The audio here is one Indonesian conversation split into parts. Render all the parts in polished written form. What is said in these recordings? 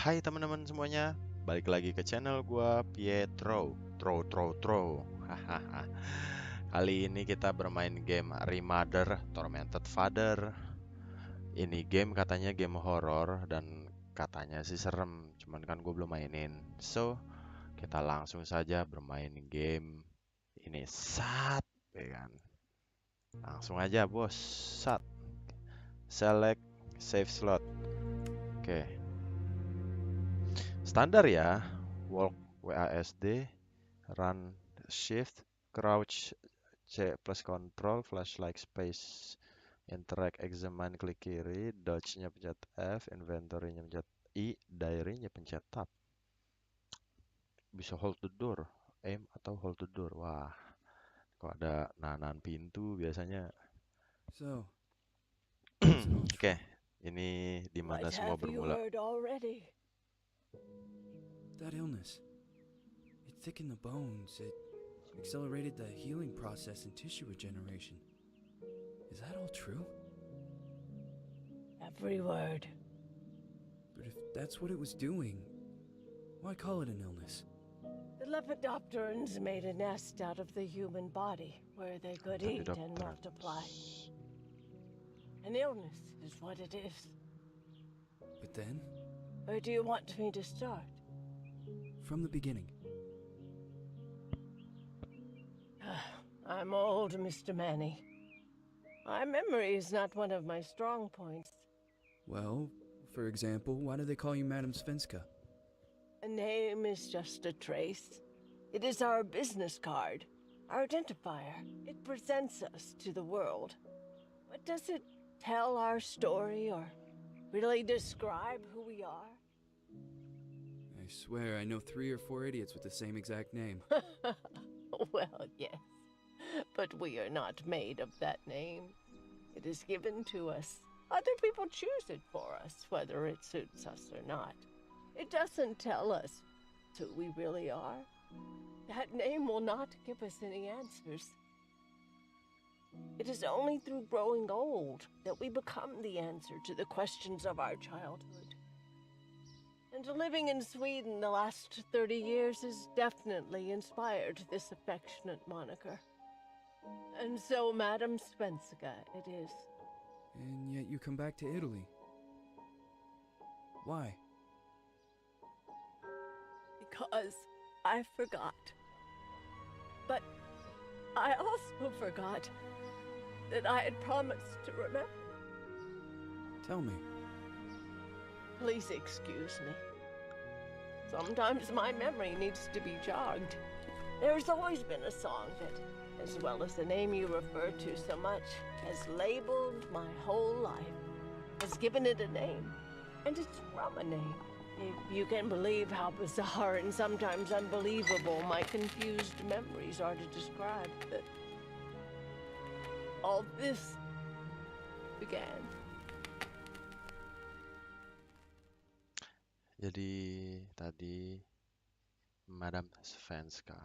Hai teman-teman semuanya, balik lagi ke channel gua Pietro. Hahaha. Kali ini kita bermain game Remothered, Tormented Father. Ini game katanya game horor dan katanya sih serem, cuman kan gue belum mainin. So, kita langsung saja bermain game ini. Sat, ya kan? Langsung aja, bos. Sat. Select save slot. Oke. Standar ya. Walk WASD, run shift, crouch C plus control, flashlight space, interact examine klik kiri, dodge-nya pencet F, inventory-nya pencet I, diary-nya pencet tab. Bisa hold the door, aim atau hold the door. Wah, kok ada nahan pintu biasanya. So, Oke, ini dimana What semua have you bermula. heard already? that illness, it thickened the bones, it accelerated the healing process and tissue regeneration. Is that all true? Every word. But if that's what it was doing, why call it an illness? The Lepidopterans made a nest out of the human body where they could eat and multiply. An illness is what it is. But then, Where do you want me to start? from the beginning, I'm old, Mr. Manny. My memory is not one of my strong points. well, for example, why do they call you Madame Svenska? A name is just a trace. It is our business card, our identifier. It presents us to the world. But does it tell our story or really describe who we are? I swear I know 3 or 4 idiots with the same exact name. Well, yes. But we are not made of that name. It is given to us. Other people choose it for us, whether it suits us or not. It doesn't tell us who we really are. That name will not give us any answers. It is only through growing old that we become the answer to the questions of our childhood. And living in Sweden the last 30 years has definitely inspired this affectionate moniker. And so, Madam Svenska, it is. And yet you come back to Italy. Why? Because I forgot. But I also forgot that I had promised to remember. Tell me. Please excuse me. Sometimes my memory needs to be jogged. There's always been a song that, as well as the name you refer to so much, has labeled my whole life, has given it a name, and it's from a name. If you can believe how bizarre and sometimes unbelievable my confused memories are to describe that all this began. Jadi tadi Madam Svenska.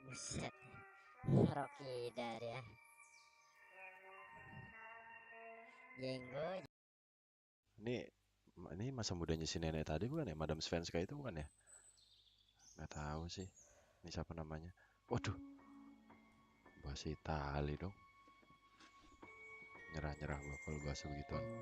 Buset, Rocky dari ya. Jenggo. Ini masa mudanya si nenek tadi bukan ya? Madam Svenska itu bukan ya? Nggak tahu sih. Ini siapa namanya? Waduh. Bahasa Itali dong. nyerah gua kalau bahasa begituan. Gua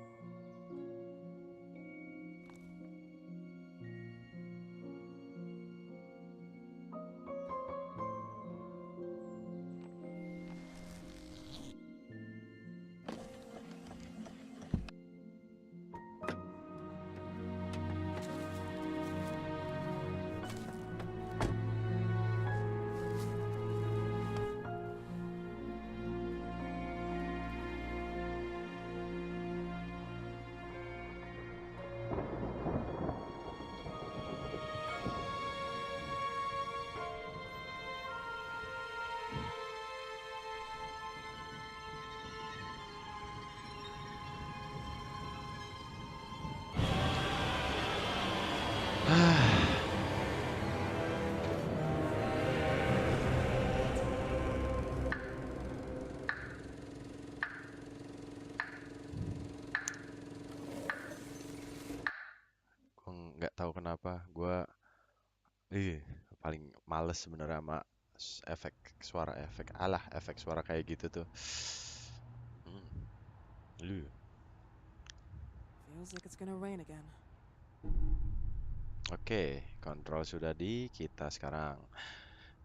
nggak tahu kenapa gua paling males sebenarnya sama efek suara efek suara kayak gitu tuh. Hmm. Ih. Feels like it's gonna rain again. Oke, kontrol sudah di kita sekarang.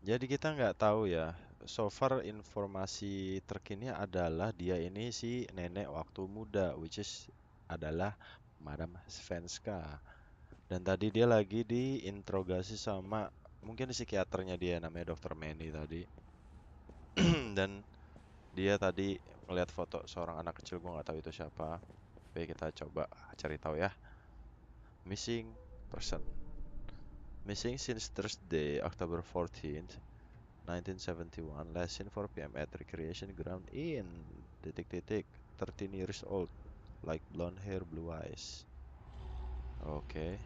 Jadi kita nggak tahu ya. So far informasi terkini adalah dia ini si nenek waktu muda, which is adalah Madam Svenska. Dan tadi dia lagi diinterogasi sama mungkin psikiaternya dia, namanya Dokter Manny tadi. Dan dia tadi ngeliat foto seorang anak kecil, gua nggak tahu itu siapa. Oke, kita coba cari tahu ya. Missing person. Missing since Thursday, October 14th, 1971, last seen 4 p.m. at recreation ground in ... 13 years old, like blonde hair, blue eyes. Oke.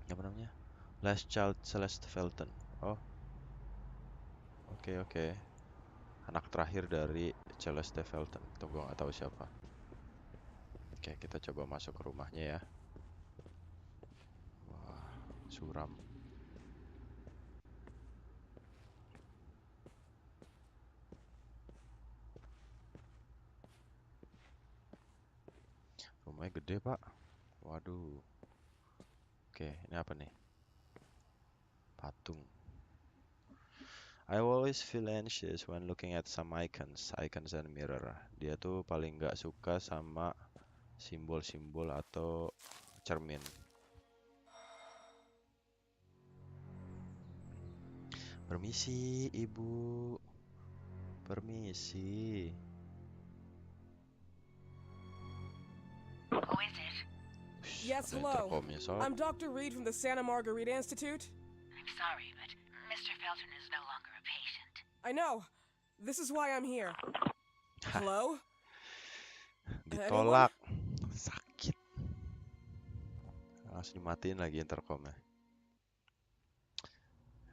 Apa namanya? Last child Celeste Felton. Oh, oke. Anak terakhir dari Celeste Felton. Itu gua nggak tahu siapa. Oke, kita coba masuk ke rumahnya ya. Wah, suram. Rumahnya gede, Pak. Waduh. Oke, ini apa nih? Patung. I always feel anxious when looking at some icons and mirror. Dia tuh paling nggak suka sama simbol-simbol atau cermin. Permisi, Ibu. Permisi. Who is it? Yes, Ada hello. intercomnya, sob. I'm Dr. Reed from the Santa Margarita Institute. I'm sorry, but Mr. Felton is no longer a patient. I know. This is why I'm here. Hello? Ditolak. Sakit. Langsung dimatiin lagi intercomnya.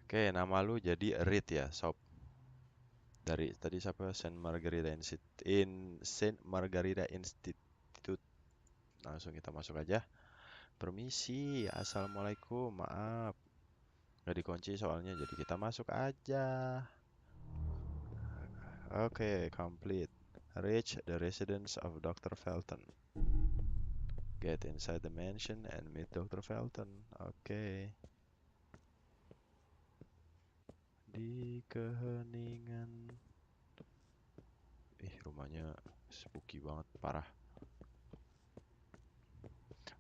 Oke, nama lu jadi Reed ya, sob. Dari tadi siapa? Saint Margarita Institute. Langsung kita masuk aja. Permisi, assalamualaikum, maaf. Nggak dikunci soalnya, jadi kita masuk aja. Oke, complete. Reach the residence of Dr. Felton. Get inside the mansion and meet Dr. Felton. Oke. Di keheningan. Rumahnya spooky banget, parah.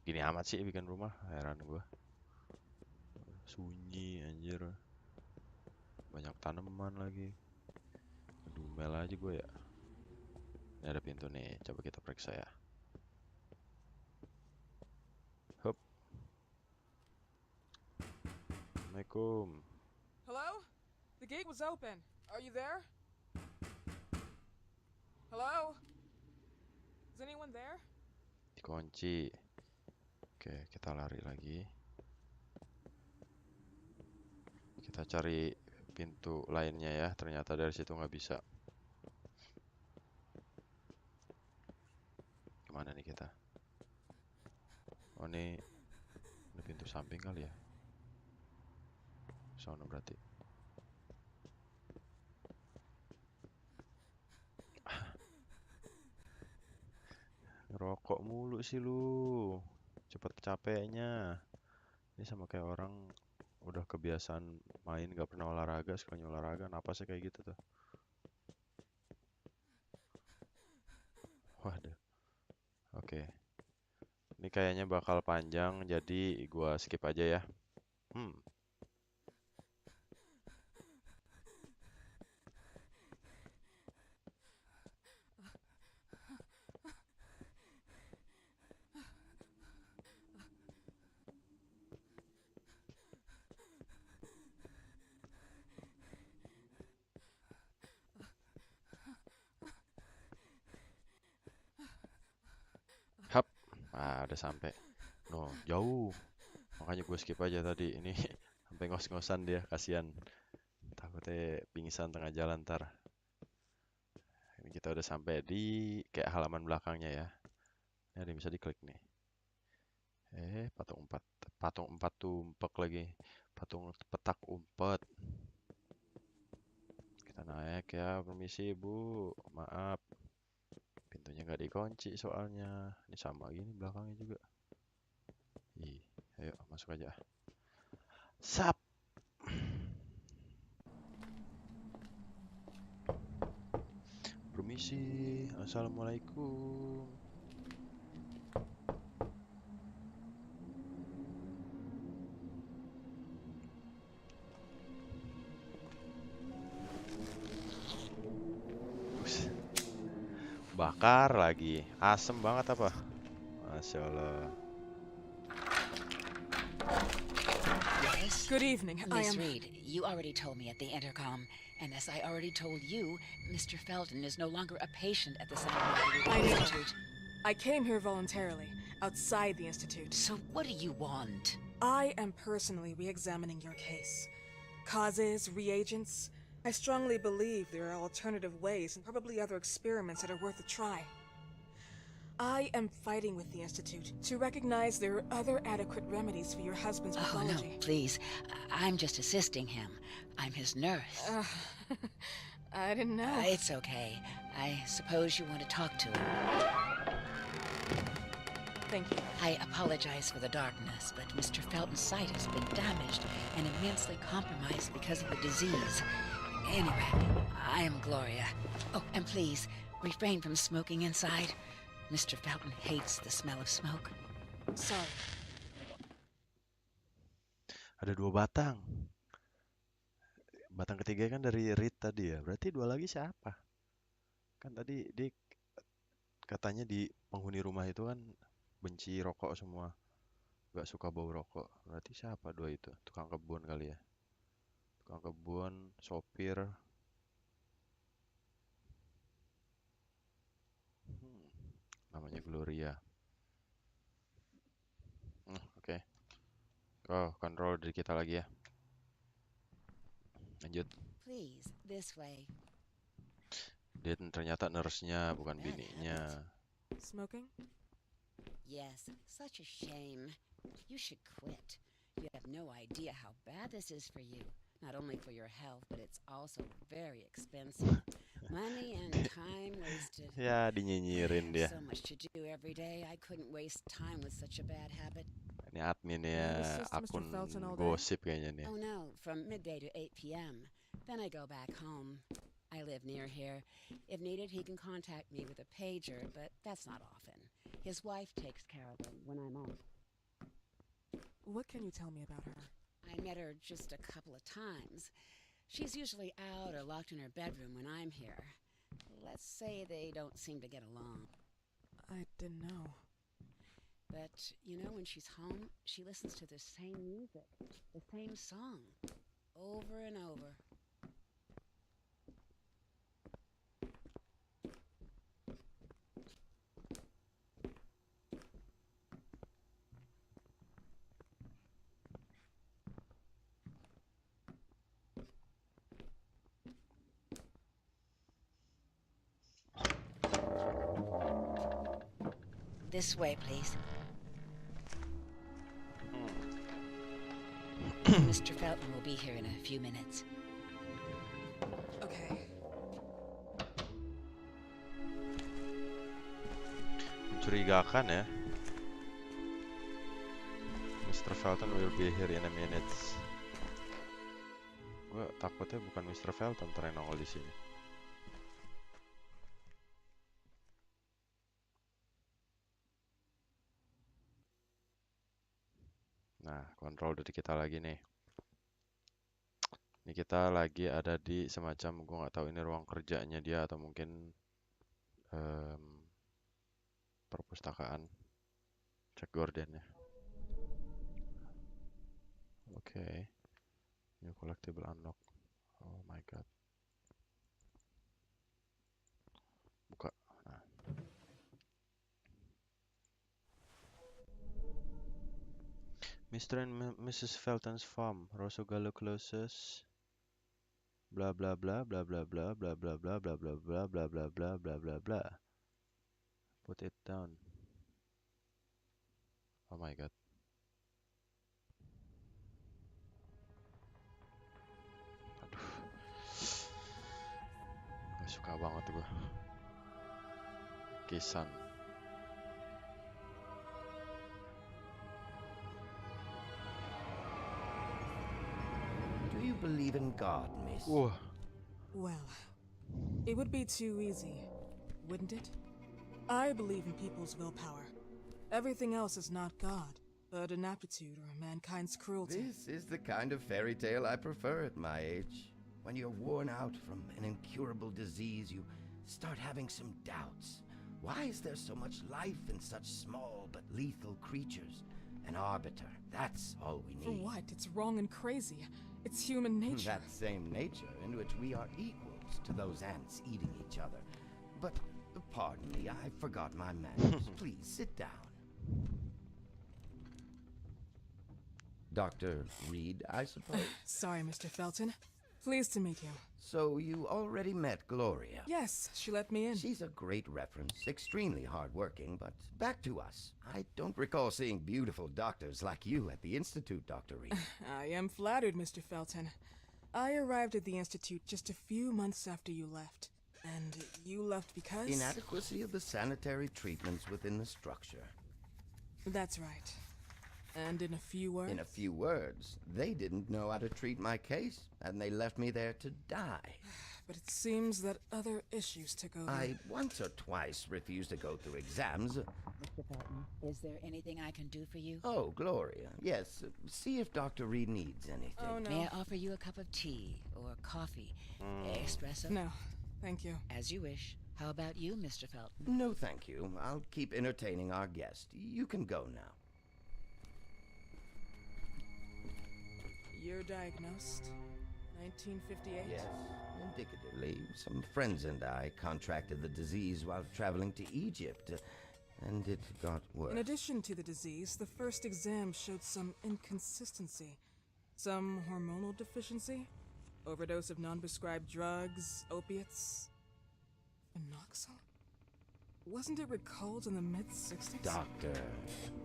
Gini amat sih bikin rumah, heran gua. Sunyi anjir. Banyak tanaman lagi. Ngedumel aja gue ya. Ini ada pintu nih, coba kita periksa ya. Hup. Assalamualaikum. Hello? The gate was open. Are you there? Hello? Is anyone there? Dikunci. Oke, kita lari lagi. Kita cari pintu lainnya ya. Ternyata dari situ nggak bisa. Kemana nih kita? Oh, ini pintu samping kali ya. Sono berarti. Ngerokok mulu sih lu. Cepet capeknya. Ini sama kayak orang udah kebiasaan main gak pernah olahraga, sekalinya olahraga, napasnya kayak gitu tuh. Waduh. Oke. Ini kayaknya bakal panjang, jadi gua skip aja ya. Hmm. Hap. Ah, udah sampai. No, jauh. Makanya gue skip aja tadi. Ini sampai ngos-ngosan dia, kasihan. Takutnya pingsan tengah jalan ntar. Ini kita udah sampai di kayak halaman belakangnya ya. Ini ada yang bisa diklik nih. Patung empat tumpek lagi. Patung petak umpet. Kita naik ya, permisi Bu. Maaf. Pintunya nggak dikunci soalnya. Ini sama gini belakangnya juga. Ih, ayo masuk aja. Sap. Permisi. Assalamualaikum. Bus. Bakar lagi. Asem banget apa? Masya Allah. Yes? Good evening. I Miss am. Reed, you already told me at the intercom, and as I already told you, Mr. Felton is no longer a patient at the Scientific I know. Institute. I came here voluntarily, outside the Institute. So what do you want? I am personally re-examining your case. Causes, reagents. I strongly believe there are alternative ways and probably other experiments that are worth a try. I am fighting with the Institute to recognize there are other adequate remedies for your husband's Oh, no, pathology. please. I'm just assisting him. I'm his nurse. I didn't know. It's okay. I suppose you want to talk to him. Thank you. I apologize for the darkness, but Mr. Felton's sight has been damaged and immensely compromised because of the disease. Anyway, I am Gloria. Oh, and please, refrain from smoking inside. Mr. Felton hates the smell of smoke. Sorry. Ada 2 batang. Batang ketiga kan dari Reed tadi ya. Berarti 2 lagi siapa? Kan tadi dia katanya di penghuni rumah itu kan benci rokok semua. Gak suka bau rokok. Berarti siapa 2 itu? Tukang kebun kali ya. Tukang kebun, sopir. Namanya Gloria. Oke. Oh, kontrol diri kita lagi ya. Lanjut. Please, this way. Dia ternyata nurse-nya, bukan bininya. Smoking? Yes, such a shame. You should quit. You have no idea how bad this is for you. Not only for your health, but it's also very expensive. Money and time wasted. Ya, dinyinyirin dia. So much to do every day. I couldn't waste time with such a bad habit. Ini adminnya akun gosip kayaknya nih. Oh no, from midday to 8 p.m. Then I go back home. I live near here. If needed, he can contact me with a pager, but that's not often. His wife takes care of him when I'm off. What can you tell me about her? I met her just a couple of times. She's usually out or locked in her bedroom when I'm here. Let's say they don't seem to get along. I didn't know. But, you know, when she's home, she listens to the same music, the same song, over and over. This way, please. Mr. Felton will be here in a few minutes. Okay. Mencurigakan ya. Mr. Felton will be here in a minute. Gue takutnya bukan Mr. Felton yang nongol di sini. Nah, kontrol dari kita lagi nih. Ini kita lagi ada di semacam, gue nggak tahu ini ruang kerjanya dia atau mungkin perpustakaan. Cek gordennya. Oke. New collectible unlock. Oh my god. Buka. Nah. Mr. and Mrs. Felton's farm. Rosogalo closes. Blah blah blah blah blah blah blah blah blah blah blah blah blah blah blah blah blah blah. Put it down. Oh my god. Aduh. Gak suka banget gue. Kisan. Do you believe in God, miss? Well, it would be too easy, wouldn't it? I believe in people's willpower. Everything else is not God, but an aptitude or mankind's cruelty. This is the kind of fairy tale I prefer at my age. When you're worn out from an incurable disease, you start having some doubts. Why is there so much life in such small but lethal creatures? An arbiter, that's all we need. For what? It's wrong and crazy. It's human nature. That same nature in which we are equals to those ants eating each other. But, pardon me, I forgot my manners. Please, sit down. Dr. Reed, I suppose? Sorry, Mr. Felton. Pleased to meet you. So you already met Gloria? Yes, she let me in. She's a great reference, extremely hardworking, but back to us. I don't recall seeing beautiful doctors like you at the Institute, Dr. Reed. I am flattered, Mr. Felton. I arrived at the Institute just a few months after you left. And you left because? Inadequacy of the sanitary treatments within the structure. That's right. And in a few words? In a few words, they didn't know how to treat my case, and they left me there to die. But it seems that other issues took over. I once or twice refused to go through exams. Mr. Felton, is there anything I can do for you? Oh, Gloria. Yes, see if Dr. Reed needs anything. Oh, no. May I offer you a cup of tea or coffee? Espresso? No, thank you. As you wish. How about you, Mr. Felton? No, thank you. I'll keep entertaining our guest. You can go now. You're diagnosed? 1958? Yes. Indicatively, some friends and I contracted the disease while traveling to Egypt, and it got worse. In addition to the disease, the first exam showed some inconsistency. Some hormonal deficiency? Overdose of non-prescribed drugs, opiates? Phenoxyl? Wasn't it recalled in the mid-60s? Doctor,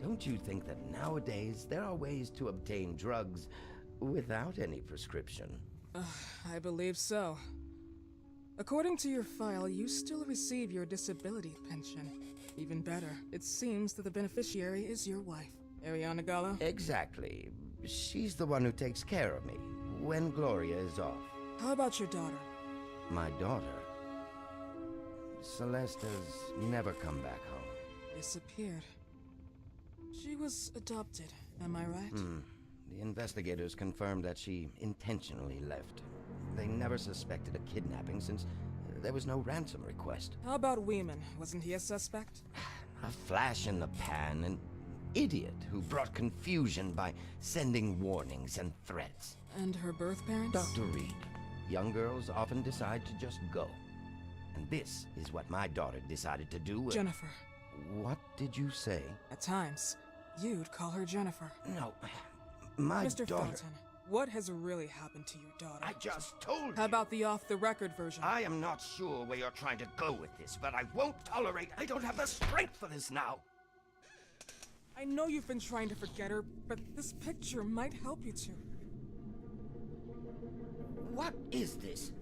don't you think that nowadays there are ways to obtain drugs without any prescription? I believe so. According to your file, you still receive your disability pension. Even better, it seems that the beneficiary is your wife, Ariana Gallo. Exactly. She's the one who takes care of me when Gloria is off. How about your daughter? My daughter, Celeste, has never come back home. Disappeared. She was adopted, am I right? The investigators confirmed that she intentionally left. They never suspected a kidnapping since there was no ransom request. How about Weeman? Wasn't he a suspect? A flash in the pan, an idiot who brought confusion by sending warnings and threats. And her birth parents? Dr. Reed, young girls often decide to just go. And this is what my daughter decided to do. Jennifer. What did you say? At times, you'd call her Jennifer. No, my Mr. daughter... Felton, what has really happened to your daughter? I just told you. How about the off-the-record version? I am not sure where you're trying to go with this, but I won't tolerate... I don't have the strength for this now. I know you've been trying to forget her, but this picture might help you to. What is this?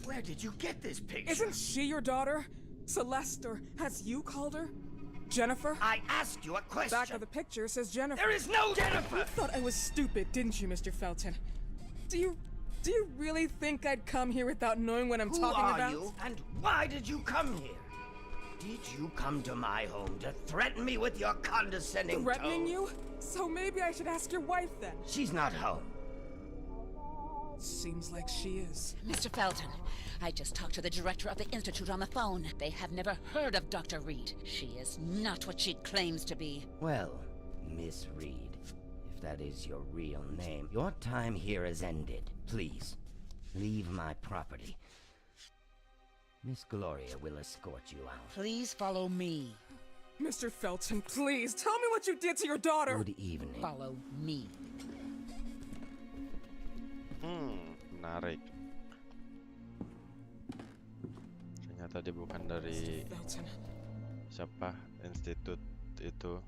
Where did you get this picture? Isn't she your daughter? Celeste, or has you called her? Jennifer? I asked you a question. Back of the picture says Jennifer. There is no Jennifer! You thought I was stupid, didn't you, Mr. Felton? Do you really think I'd come here without knowing what I'm Who talking are about? you, and why did you come here? Did you come to my home to threaten me with your condescending Threatening tone? you? So maybe I should ask your wife then. She's not home. Seems like she is. Mr. Felton, I just talked to the director of the Institute on the phone. They have never heard of Dr. Reed. She is not what she claims to be. Well, Miss Reed, if that is your real name, your time here is ended. Please, leave my property. Miss Gloria will escort you out. Please follow me. Mr. Felton, please, tell me what you did to your daughter! Good evening. Follow me. Menarik. Ternyata dia bukan dari Felton. siapa institut itu.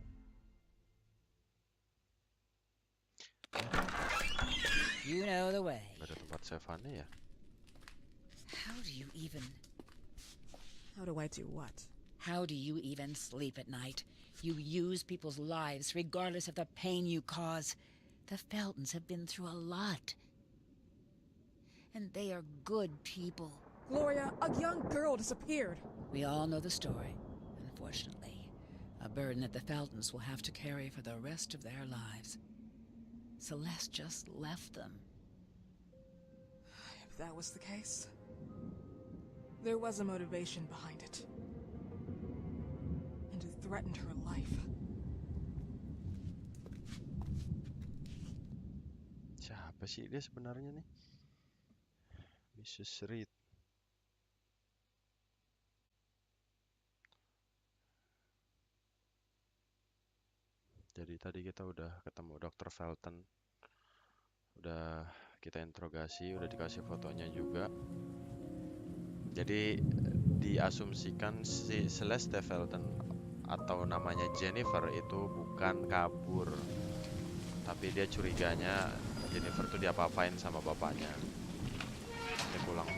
You know the way. Gak ada tempat save-nya ya. How do you even... How do I do what? How do you even sleep at night? You use people's lives regardless of the pain you cause. The Feltons have been through a lot. And they are good people. Gloria, a young girl disappeared. We all know the story, unfortunately. A burden that the Feltons will have to carry for the rest of their lives. Celeste just left them. If that was the case, there was a motivation behind it. And it threatened her life. Siapa sih dia sebenarnya nih? Mrs. Reed. Jadi tadi kita udah ketemu Dr. Felton. Udah kita interogasi, udah dikasih fotonya juga. Jadi diasumsikan si Celeste Felton atau namanya Jennifer itu bukan kabur. Tapi dia curiganya Jennifer tuh diapa-apain sama bapaknya. Dia pulang.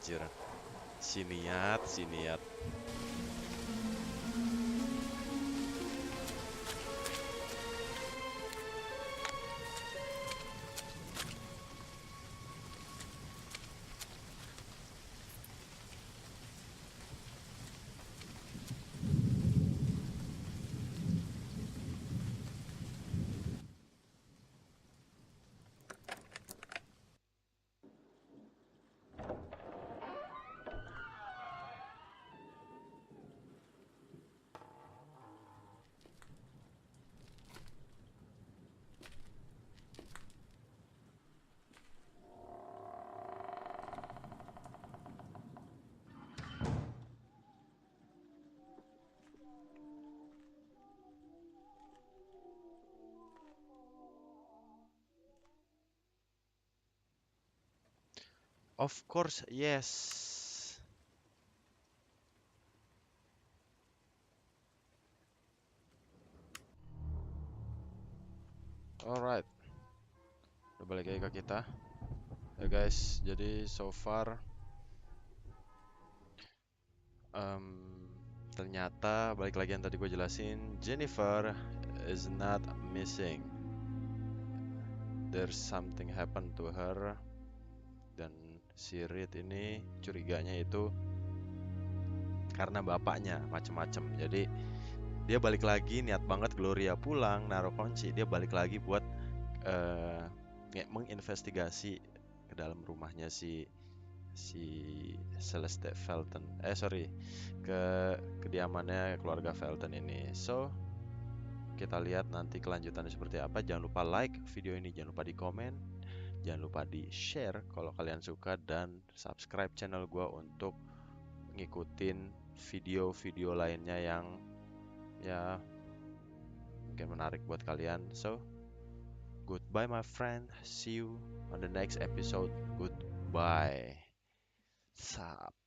Anjir. Si niat. Of course, yes. Alright. Udah balik lagi ke kita. Ya guys, jadi so far ternyata balik lagi yang tadi gue jelasin, Jennifer is not missing. There's something happened to her. Dan si Reed ini curiganya itu karena bapaknya macem-macem. Jadi dia balik lagi, niat banget Gloria pulang naruh kunci, dia balik lagi buat menginvestigasi ke dalam rumahnya si Celeste Felton. Ke kediamannya keluarga Felton ini. So kita lihat nanti kelanjutannya seperti apa. Jangan lupa like video ini, jangan lupa di komen, jangan lupa di share kalau kalian suka, dan subscribe channel gue untuk ngikutin video-video lainnya yang ya mungkin menarik buat kalian. So goodbye my friend, see you on the next episode. Goodbye. Sap.